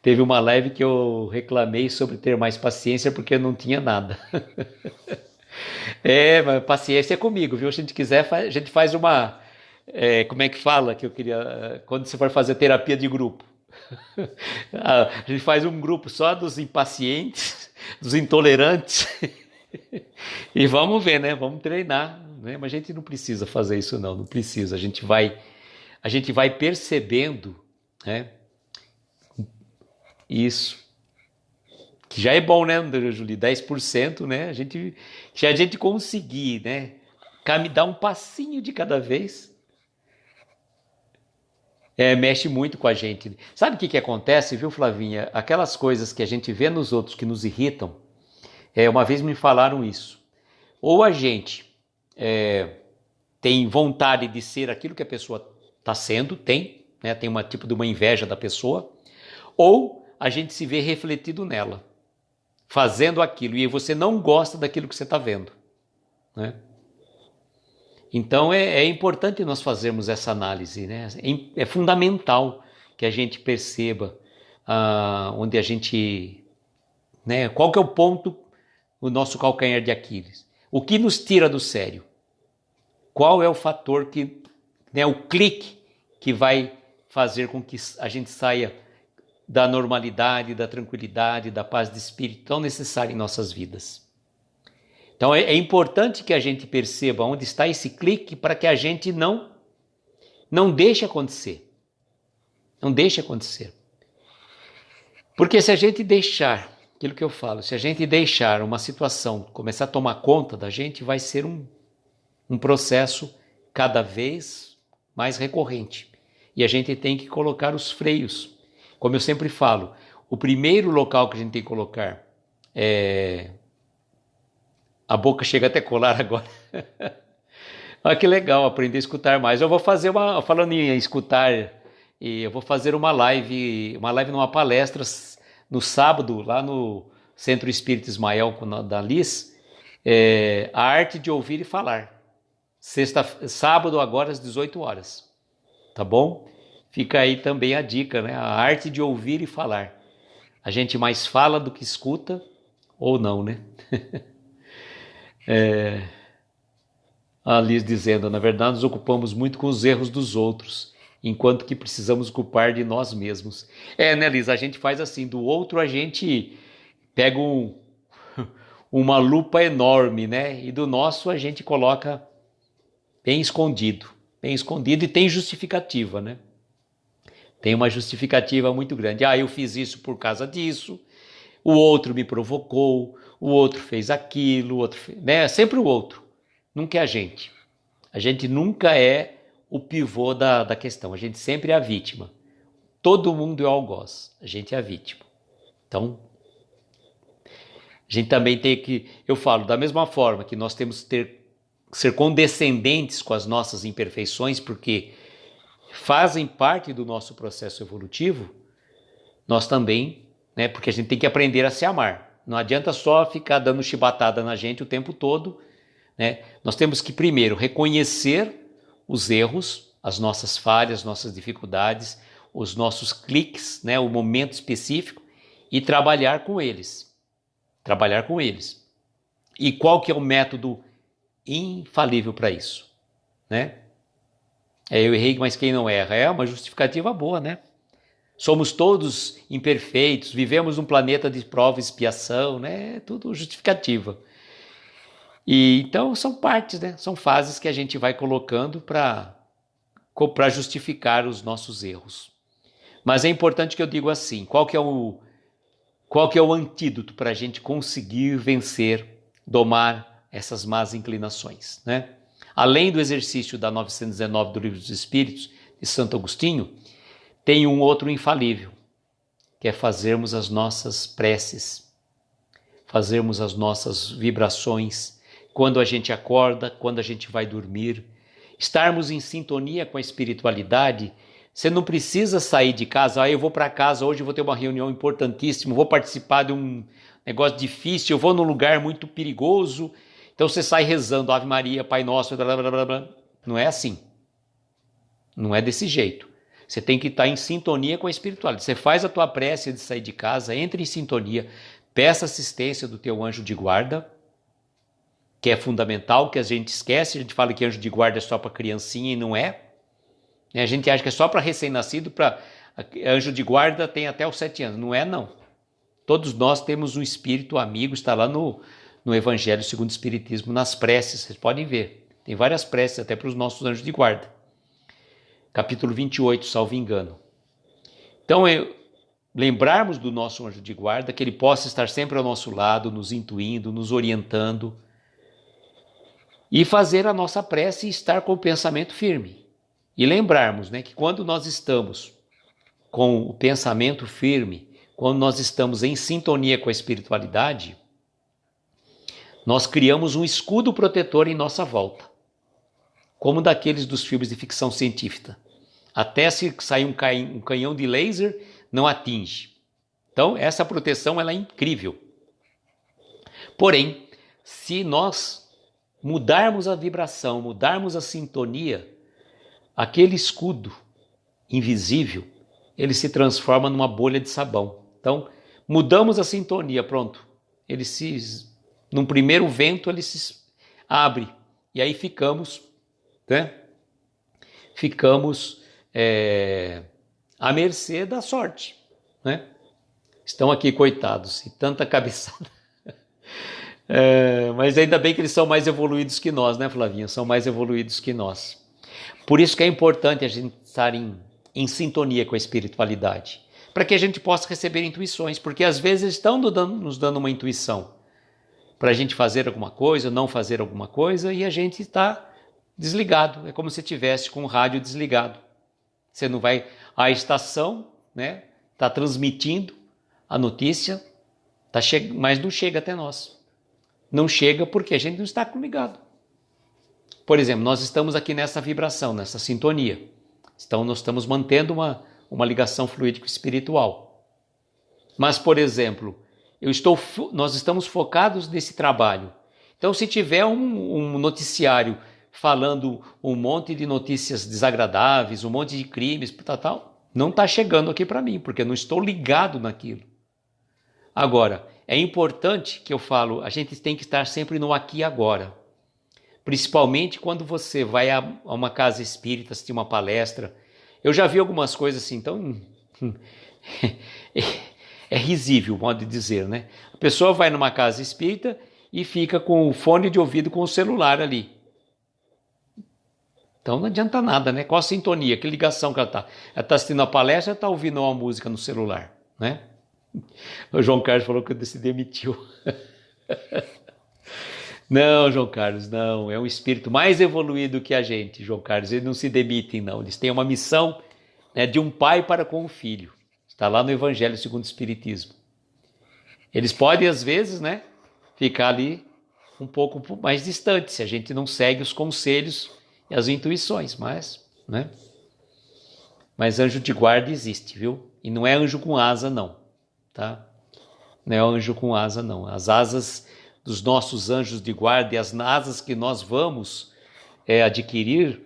Teve uma live que eu reclamei sobre ter mais paciência porque eu não tinha nada. Mas paciência é comigo, viu? Se a gente quiser, a gente faz uma... como é que fala que eu queria... Quando você for fazer terapia de grupo. A gente faz um grupo só dos impacientes, dos intolerantes. E vamos ver, né? Vamos treinar, né? Mas a gente não precisa fazer isso não precisa. A gente vai percebendo, né? Isso. Que já é bom, né, Julie? 10%, né? Se a gente conseguir, né? Dar um passinho de cada vez, mexe muito com a gente. Sabe o que acontece, viu, Flavinha? Aquelas coisas que a gente vê nos outros que nos irritam, uma vez me falaram isso. Ou a gente tem vontade de ser aquilo que a pessoa está sendo, né? Tem tipo de uma inveja da pessoa, ou a gente se vê refletido nela, fazendo aquilo, e você não gosta daquilo que você está vendo, né? Então é importante nós fazermos essa análise, né? É fundamental que a gente perceba onde a gente, né? Qual que é o ponto, o nosso calcanhar de Aquiles? O que nos tira do sério? Qual é o fator que, né, o clique que vai fazer com que a gente saia da normalidade, da tranquilidade, da paz de espírito tão necessária em nossas vidas? Então é importante que a gente perceba onde está esse clique para que a gente não deixe acontecer. Não deixe acontecer. Porque se a gente deixar, aquilo que eu falo, se a gente deixar uma situação começar a tomar conta da gente, vai ser um processo cada vez mais recorrente. E a gente tem que colocar os freios. Como eu sempre falo, o primeiro local que a gente tem que colocar a boca chega até colar agora. Olha que legal, aprender a escutar mais. Eu vou fazer falando em escutar, eu vou fazer uma live numa palestra no sábado, lá no Centro Espírita Ismael, da Liz, a arte de ouvir e falar. Sábado agora às 18 horas. Tá bom? Fica aí também a dica, né? A arte de ouvir e falar. A gente mais fala do que escuta, ou não, né? A Liz dizendo, na verdade nos ocupamos muito com os erros dos outros, enquanto que precisamos culpar de nós mesmos. Né, Liz? A gente faz assim, do outro a gente pega uma lupa enorme, né? E do nosso a gente coloca bem escondido e tem justificativa, né? Tem uma justificativa muito grande. Ah, eu fiz isso por causa disso, o outro me provocou, o outro fez aquilo, o outro fez, né? É sempre o outro, nunca é a gente. A gente nunca é o pivô da questão, a gente sempre é a vítima. Todo mundo é o algoz, a gente é a vítima. Então, a gente também tem que, eu falo, da mesma forma que nós temos que ser condescendentes com as nossas imperfeições, porque fazem parte do nosso processo evolutivo, nós também, né, porque a gente tem que aprender a se amar. Não adianta só ficar dando chibatada na gente o tempo todo, né? Nós temos que primeiro reconhecer os erros, as nossas falhas, nossas dificuldades, os nossos cliques, né, o momento específico e trabalhar com eles. Trabalhar com eles. E qual que é o método infalível para isso, né? Eu errei, mas quem não erra? É uma justificativa boa, né? Somos todos imperfeitos, vivemos num planeta de prova e expiação, né? É tudo justificativa. E então são partes, né? São fases que a gente vai colocando para justificar os nossos erros. Mas é importante que eu diga assim, qual que é o antídoto para a gente conseguir vencer, domar essas más inclinações, né? Além do exercício da 919 do Livro dos Espíritos, de Santo Agostinho, tem um outro infalível, que é fazermos as nossas preces, fazermos as nossas vibrações, quando a gente acorda, quando a gente vai dormir, estarmos em sintonia com a espiritualidade. Você não precisa sair de casa, eu vou para casa, hoje eu vou ter uma reunião importantíssima, vou participar de um negócio difícil, eu vou num lugar muito perigoso, então você sai rezando Ave Maria, Pai Nosso, blá, blá, blá, blá. Não é assim. Não é desse jeito. Você tem que estar em sintonia com a espiritualidade. Você faz a tua prece de sair de casa, entre em sintonia, peça assistência do teu anjo de guarda, que é fundamental, que a gente esquece, a gente fala que anjo de guarda é só para criancinha e não é. A gente acha que é só para recém-nascido, para anjo de guarda tem até os 7 anos. Não é, não. Todos nós temos um espírito amigo, está lá no Evangelho segundo o Espiritismo, nas preces, vocês podem ver. Tem várias preces até para os nossos anjos de guarda. Capítulo 28, salvo engano. Então, lembrarmos do nosso anjo de guarda, que ele possa estar sempre ao nosso lado, nos intuindo, nos orientando, e fazer a nossa prece e estar com o pensamento firme. E lembrarmos, né, que quando nós estamos com o pensamento firme, quando nós estamos em sintonia com a espiritualidade, nós criamos um escudo protetor em nossa volta, como daqueles dos filmes de ficção científica. Até se sair um canhão de laser, não atinge. Então, essa proteção ela é incrível. Porém, se nós mudarmos a vibração, mudarmos a sintonia, aquele escudo invisível, ele se transforma numa bolha de sabão. Então, mudamos a sintonia, pronto. Num primeiro vento, ele se abre. E aí ficamos, né? Ficamos à mercê da sorte, né? Estão aqui, coitados, e tanta cabeçada. Mas ainda bem que eles são mais evoluídos que nós, né, Flavinha? São mais evoluídos que nós. Por isso que é importante a gente estar em sintonia com a espiritualidade, para que a gente possa receber intuições, porque às vezes eles estão nos dando uma intuição para a gente fazer alguma coisa, não fazer alguma coisa, e a gente está desligado. É como se tivesse com o rádio desligado. Você não vai... A estação, né, está transmitindo a notícia, mas não chega até nós. Não chega porque a gente não está ligado. Por exemplo, nós estamos aqui nessa vibração, nessa sintonia. Então, nós estamos mantendo uma ligação fluídico-espiritual. Mas, por exemplo, nós estamos focados nesse trabalho. Então, se tiver um noticiário falando um monte de notícias desagradáveis, um monte de crimes, tal, não está chegando aqui para mim, porque eu não estou ligado naquilo. Agora, é importante que eu falo, a gente tem que estar sempre no aqui e agora. Principalmente quando você vai a uma casa espírita, assistir uma palestra. Eu já vi algumas coisas assim, então... É risível o modo de dizer, né? A pessoa vai numa casa espírita e fica com o fone de ouvido com o celular ali. Então não adianta nada, né? Qual a sintonia, que ligação que ela está? Ela está assistindo a palestra ou está ouvindo uma música no celular, né? O João Carlos falou que se demitiu. Não, João Carlos, não. É um espírito mais evoluído que a gente, João Carlos. Eles não se demitem, não. Eles têm uma missão, né, de um pai para com o filho. Está lá no Evangelho segundo o Espiritismo. Eles podem, às vezes, né, ficar ali um pouco mais distantes, se a gente não segue os conselhos e as intuições, mas, né? Mas anjo de guarda existe, viu? E não é anjo com asa, não, tá? Não é anjo com asa, não. As asas dos nossos anjos de guarda e as asas que nós vamos adquirir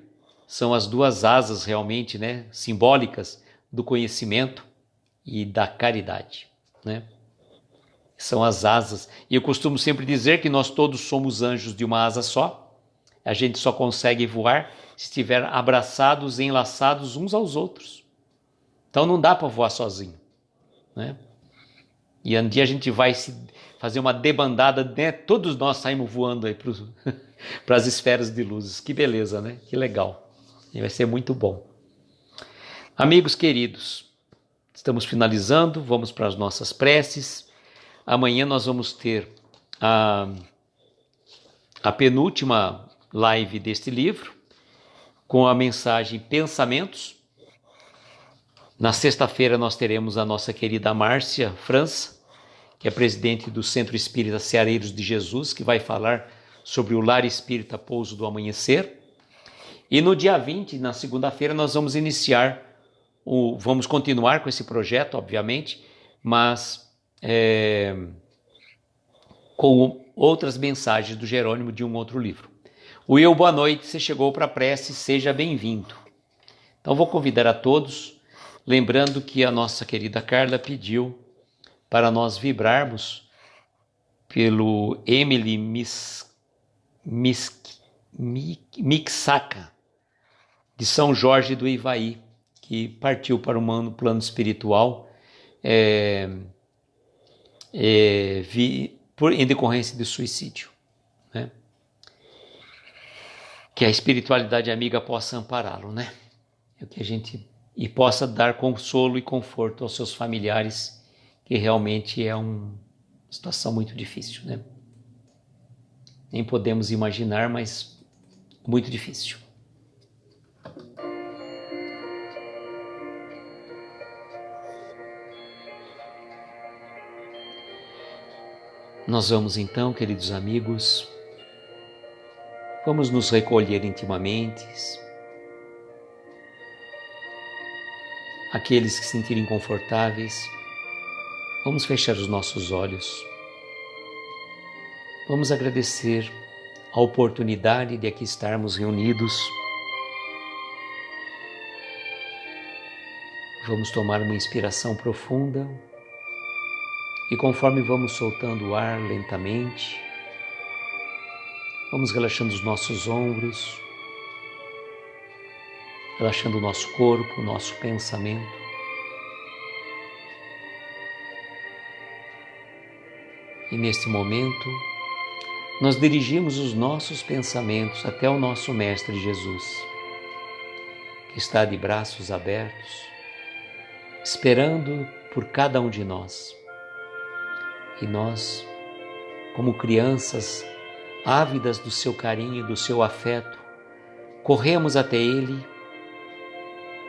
são as duas asas realmente, né, simbólicas do conhecimento e da caridade, né? São as asas. E eu costumo sempre dizer que nós todos somos anjos de uma asa só. A gente só consegue voar se estiver abraçados, enlaçados uns aos outros. Então não dá para voar sozinho, né? E um dia a gente vai fazer uma debandada, né? Todos nós saímos voando aí para as esferas de luzes. Que beleza, né? Que legal. E vai ser muito bom. Amigos queridos, estamos finalizando, vamos para as nossas preces. Amanhã nós vamos ter a penúltima live deste livro, com a mensagem Pensamentos. Na sexta-feira nós teremos a nossa querida Márcia França, que é presidente do Centro Espírita Ceareiros de Jesus, que vai falar sobre o Lar Espírita Pouso do Amanhecer. E no dia 20, na segunda-feira, nós vamos vamos continuar com esse projeto, obviamente, mas com outras mensagens do Jerônimo de um outro livro. Will, boa noite, você chegou para a prece, seja bem-vindo. Então vou convidar a todos, lembrando que a nossa querida Carla pediu para nós vibrarmos pelo Emily Mixaca, de São Jorge do Ivaí, que partiu para um plano espiritual em decorrência de suicídio, né? Que a espiritualidade amiga possa ampará-lo, né? E possa dar consolo e conforto aos seus familiares, que realmente é uma situação muito difícil, né? Nem podemos imaginar, mas muito difícil. Nós vamos então, queridos amigos, vamos nos recolher intimamente. Aqueles que se sentirem confortáveis, vamos fechar os nossos olhos. Vamos agradecer a oportunidade de aqui estarmos reunidos. Vamos tomar uma inspiração profunda e conforme vamos soltando o ar lentamente, vamos relaxando os nossos ombros, relaxando o nosso corpo, o nosso pensamento. E neste momento, nós dirigimos os nossos pensamentos até o nosso Mestre Jesus, que está de braços abertos, esperando por cada um de nós. E nós, como crianças ávidas do seu carinho e do seu afeto, corremos até Ele,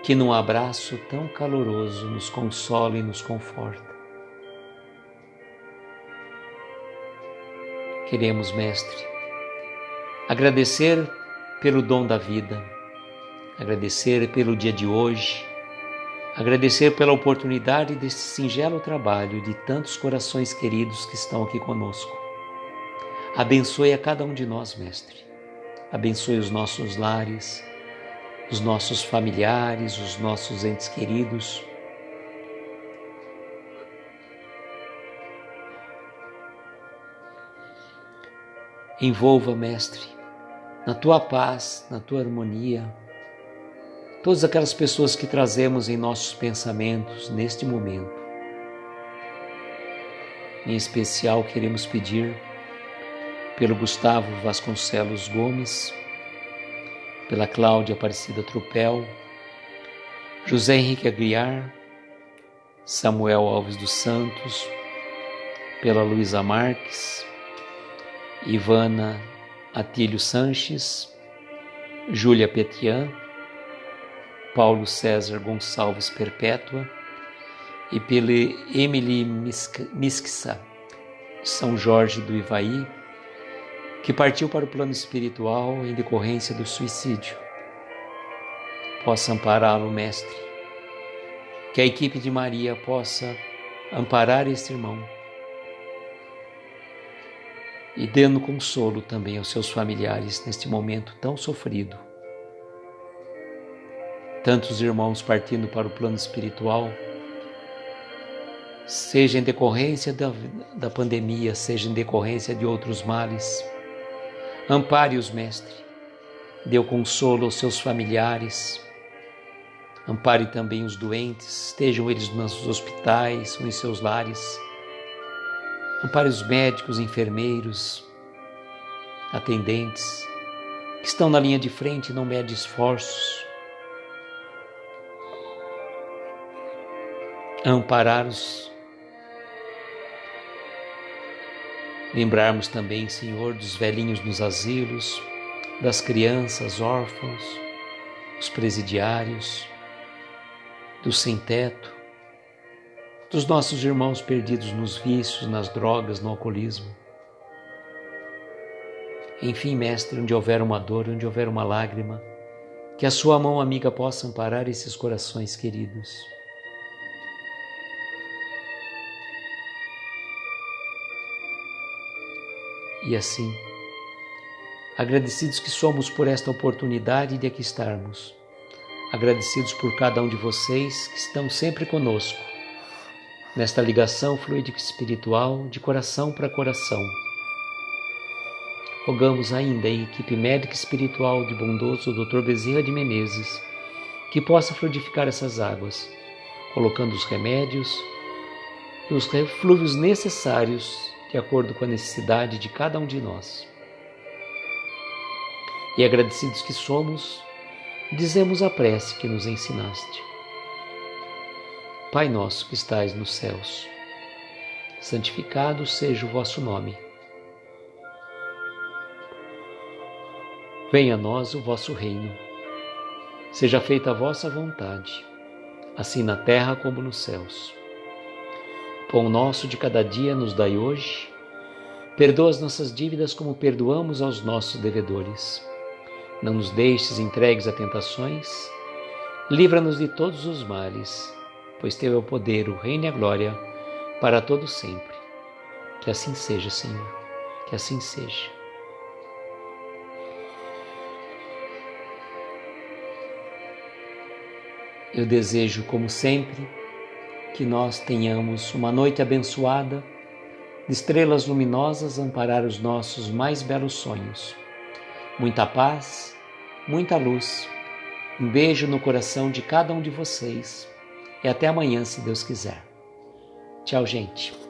que num abraço tão caloroso nos consola e nos conforta. Queremos, Mestre, agradecer pelo dom da vida, agradecer pelo dia de hoje, agradecer pela oportunidade deste singelo trabalho de tantos corações queridos que estão aqui conosco. Abençoe a cada um de nós, Mestre. Abençoe os nossos lares, os nossos familiares, os nossos entes queridos. Envolva, Mestre, na Tua paz, na Tua harmonia, todas aquelas pessoas que trazemos em nossos pensamentos neste momento. Em especial, queremos pedir pelo Gustavo Vasconcelos Gomes, pela Cláudia Aparecida Trupel, José Henrique Aguiar, Samuel Alves dos Santos, pela Luísa Marques, Ivana Atílio Sanches, Júlia Petian, Paulo César Gonçalves Perpétua e pela Emily Misksa, de São Jorge do Ivaí, que partiu para o plano espiritual em decorrência do suicídio. Possa ampará-lo, Mestre. Que a equipe de Maria possa amparar este irmão e dando consolo também aos seus familiares neste momento tão sofrido. Tantos irmãos partindo para o plano espiritual, seja em decorrência da pandemia, seja em decorrência de outros males. Ampare-os, Mestre. Dê o consolo aos seus familiares. Ampare também os doentes, estejam eles nos hospitais ou em seus lares. Ampare os médicos, enfermeiros, atendentes, que estão na linha de frente e não medem esforços. Amparar-os. Lembrarmos também, Senhor, dos velhinhos nos asilos, das crianças órfãos, dos presidiários, dos sem-teto, dos nossos irmãos perdidos nos vícios, nas drogas, no alcoolismo. Enfim, Mestre, onde houver uma dor, onde houver uma lágrima, que a sua mão amiga possa amparar esses corações queridos. E assim, agradecidos que somos por esta oportunidade de aqui estarmos, agradecidos por cada um de vocês que estão sempre conosco, nesta ligação fluídica espiritual de coração para coração. Rogamos ainda em equipe médica espiritual de bondoso Dr. Bezerra de Menezes, que possa fluidificar essas águas, colocando os remédios e os reflúvios necessários de acordo com a necessidade de cada um de nós. E agradecidos que somos, dizemos a prece que nos ensinaste. Pai nosso que estais nos céus, santificado seja o vosso nome. Venha a nós o vosso reino. Seja feita a vossa vontade, assim na terra como nos céus. Pão nosso de cada dia nos dai hoje. Perdoa as nossas dívidas como perdoamos aos nossos devedores. Não nos deixes entregues a tentações. Livra-nos de todos os males, pois teu é o poder, o reino e a glória, para todo sempre. Que assim seja, Senhor, que assim seja. Eu desejo, como sempre, que nós tenhamos uma noite abençoada, de estrelas luminosas amparar os nossos mais belos sonhos. Muita paz, muita luz. Um beijo no coração de cada um de vocês. E até amanhã, se Deus quiser. Tchau, gente.